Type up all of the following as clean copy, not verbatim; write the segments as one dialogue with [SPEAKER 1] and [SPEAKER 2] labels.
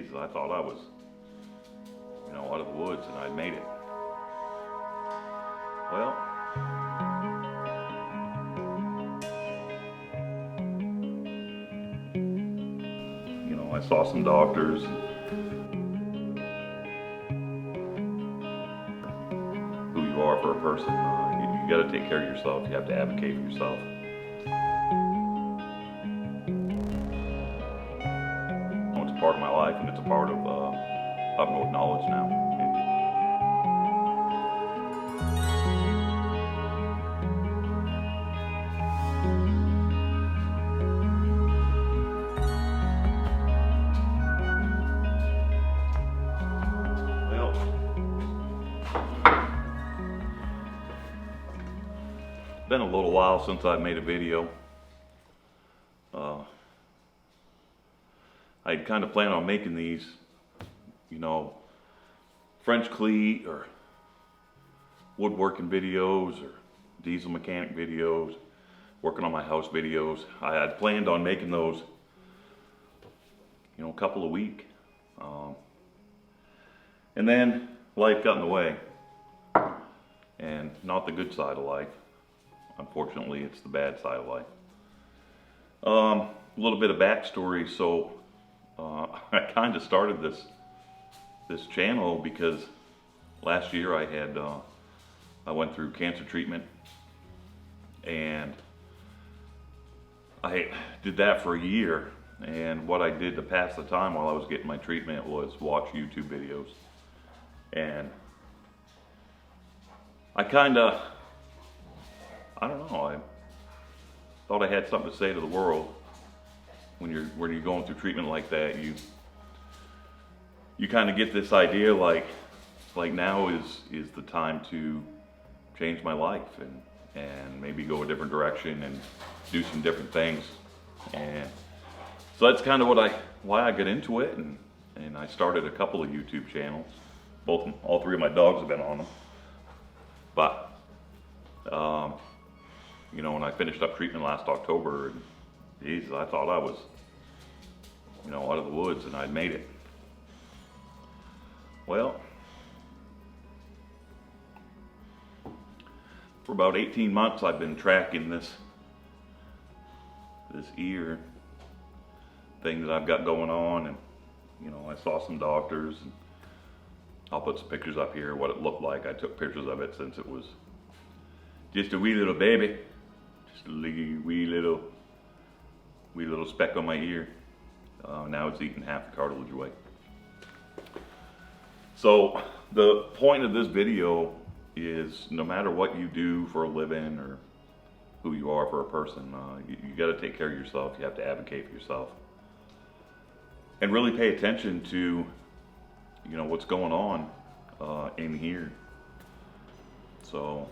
[SPEAKER 1] Jesus, I thought I was, out of the woods and I'd made it. Well, I saw some doctors. Who you are for a person, you got to take care of yourself. You have to advocate for yourself. It's a part of my life, and it's a part of up-north knowledge now. It's been a little while since I've made a video. I'd kind of planned on making these, French cleat or woodworking videos or diesel mechanic videos, working on my house videos. I had planned on making those, a couple a week. And then life got in the way, and not the good side of life. Unfortunately, it's the bad side of life. A little bit of backstory. So I kind of started this channel because last year I went through cancer treatment, and I did that for a year. And what I did to pass the time while I was getting my treatment was watch YouTube videos. And I don't know, I thought I had something to say to the world. When you're going through treatment like that, you kind of get this idea like now is the time to change my life and maybe go a different direction and do some different things. And so that's kind of why I got into it, and I started a couple of YouTube channels. All three of my dogs have been on them. But when I finished up treatment last October, and Jesus, I thought I was, out of the woods and I'd made it. Well, for about 18 months I've been tracking this ear thing that I've got going on, and I saw some doctors, and I'll put some pictures up here what it looked like. I took pictures of it since it was just a wee little baby, just a wee little speck on my ear. Now it's eating half the cartilage away. So the point of this video is, no matter what you do for a living or who you are for a person, you got to take care of yourself. You have to advocate for yourself, and really pay attention to what's going on in here. So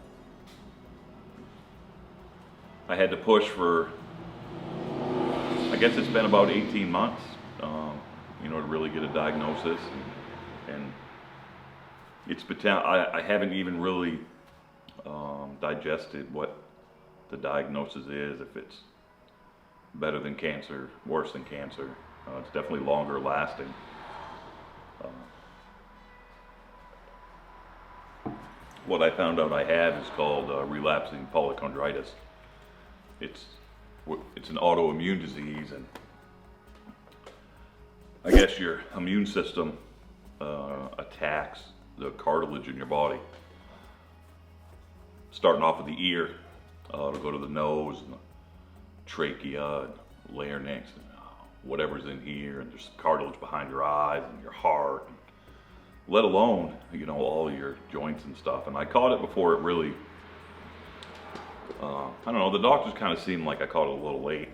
[SPEAKER 1] I had to push for, I guess it's been about 18 months, to really get a diagnosis, and it's I haven't even really digested what the diagnosis is, if it's better than cancer, worse than cancer. It's definitely longer lasting. What I found out I have is called relapsing polychondritis. It's an autoimmune disease, and I guess your immune system attacks the cartilage in your body. Starting off with the ear, it'll go to the nose and the trachea and larynx and whatever's in here, and there's cartilage behind your eyes and your heart, and let alone all your joints and stuff. And I caught it before it really, I don't know, the doctors kind of seemed like I caught it a little late.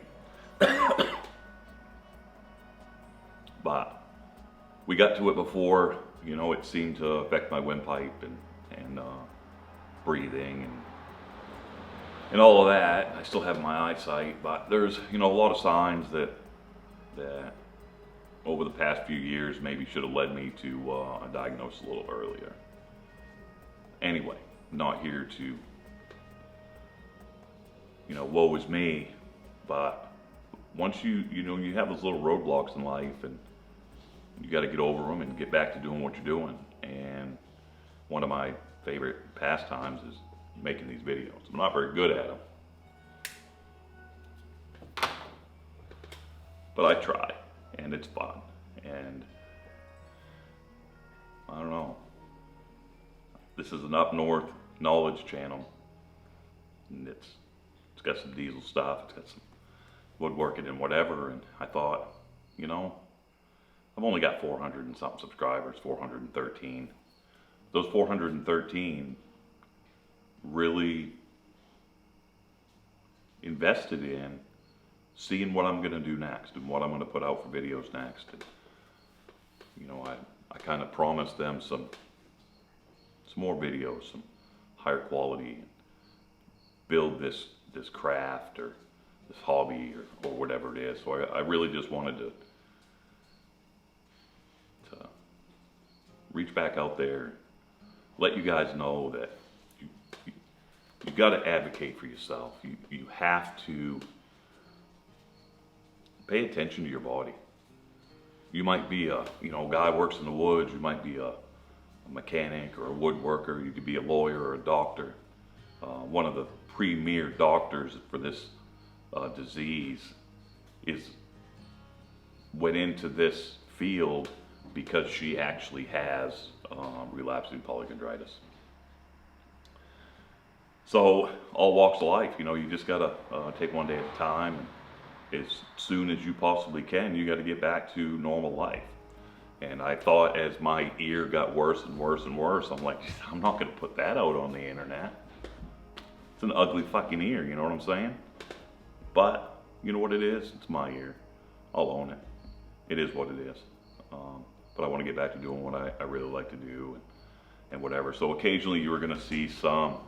[SPEAKER 1] But we got to it before, it seemed to affect my windpipe and breathing and all of that. I still have my eyesight, but there's, a lot of signs that over the past few years maybe should have led me to a diagnosis a little earlier. Anyway, not here to, woe is me, but once you have those little roadblocks in life, and you got to get over them and get back to doing what you're doing. And one of my favorite pastimes is making these videos. I'm not very good at them, but I try, and it's fun. And I don't know, this is an up north knowledge channel, and it's got some diesel stuff, it's got some woodworking and whatever. And I thought, you know, I've only got 400 and something subscribers, 413. Those 413 really invested in seeing what I'm gonna do next and what I'm gonna put out for videos next. And, you know, I kind of promised them some more videos, some higher quality, and build this craft or this hobby or whatever it is. So I really just wanted to reach back out there, let you guys know that you got to advocate for yourself. You have to pay attention to your body. You might be a guy who works in the woods. You might be a mechanic or a woodworker. You could be a lawyer or a doctor. One of the premier doctors for this disease went into this field because she actually has relapsing polychondritis. So all walks of life, you just gotta take one day at a time, and as soon as you possibly can, you got to get back to normal life. And I thought, as my ear got worse and worse and worse, I'm like, I'm not gonna put that out on the internet. It's an ugly fucking ear, you know what I'm saying? But you know what it is? It's my ear. I'll own it. It is what it is. But I want to get back to doing what I really like to do and whatever. So occasionally you're going to see some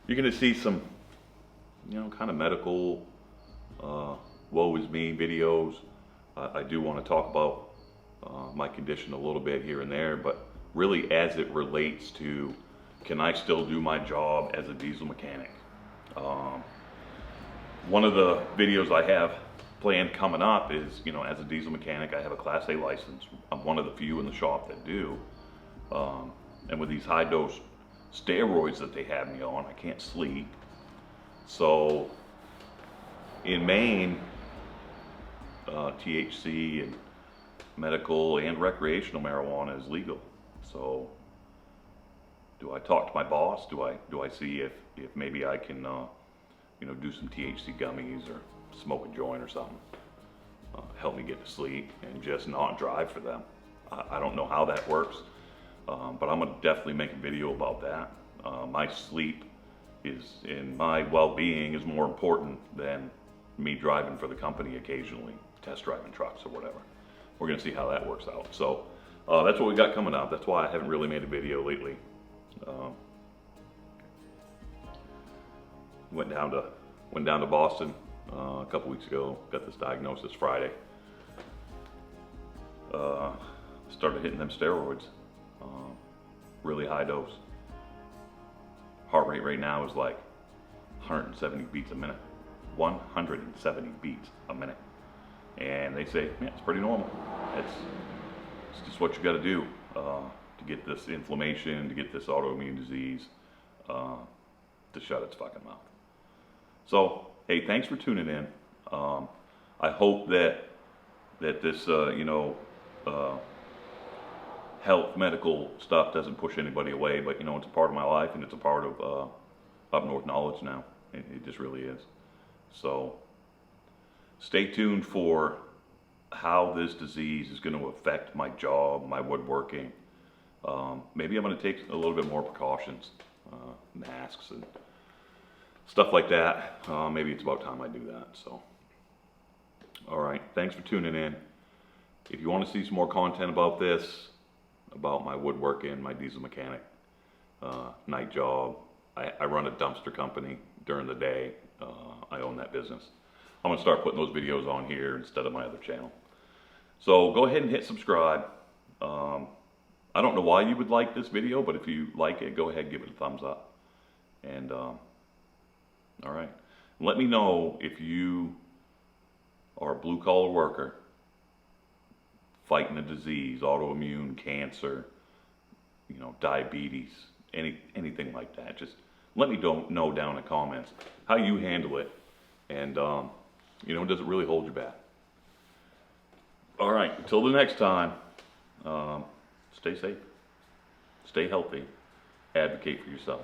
[SPEAKER 1] kind of medical woe is me videos. I do want to talk about my condition a little bit here and there, but really as it relates to, can I still do my job as a diesel mechanic? One of the videos I have planned coming up is, as a diesel mechanic, I have a Class A license. I'm one of the few in the shop that do. And with these high dose steroids that they have me on, I can't sleep. So in Maine, THC and medical and recreational marijuana is legal. So do I talk to my boss? Do I see if maybe I can do some THC gummies or smoke a joint or something, help me get to sleep and just not drive for them. I don't know how that works, but I'm gonna definitely make a video about that. My sleep and my well-being is more important than me driving for the company occasionally, test driving trucks or whatever. We're gonna see how that works out. So that's what we got coming up. That's why I haven't really made a video lately. Went down to Boston a couple weeks ago. Got this diagnosis Friday. Started hitting them steroids, really high dose. Heart rate right now is like 170 beats a minute. 170 beats a minute. And they say, yeah, it's pretty normal. It's just what you got to do to get this inflammation, to get this autoimmune disease to shut its fucking mouth. So, hey, thanks for tuning in. I hope that this, health, medical stuff doesn't push anybody away, but it's a part of my life, and it's a part of up north knowledge now. It just really is. So, stay tuned for how this disease is going to affect my job, my woodworking. Maybe I'm going to take a little bit more precautions, masks and stuff like that. Maybe it's about time I do that. So, all right, thanks for tuning in. If you want to see some more content about this, about my woodworking, my diesel mechanic, night job, I run a dumpster company during the day. I own that business. I'm gonna start putting those videos on here instead of my other channel. So go ahead and hit subscribe. I don't know why you would like this video, but if you like it, go ahead and give it a thumbs up. And all right, let me know if you are a blue collar worker fighting a disease, autoimmune, cancer, you know, diabetes, anything like that. Just let me know down in the comments how you handle it, and you know, does it really hold you back? All right, until the next time, stay safe, stay healthy, advocate for yourself.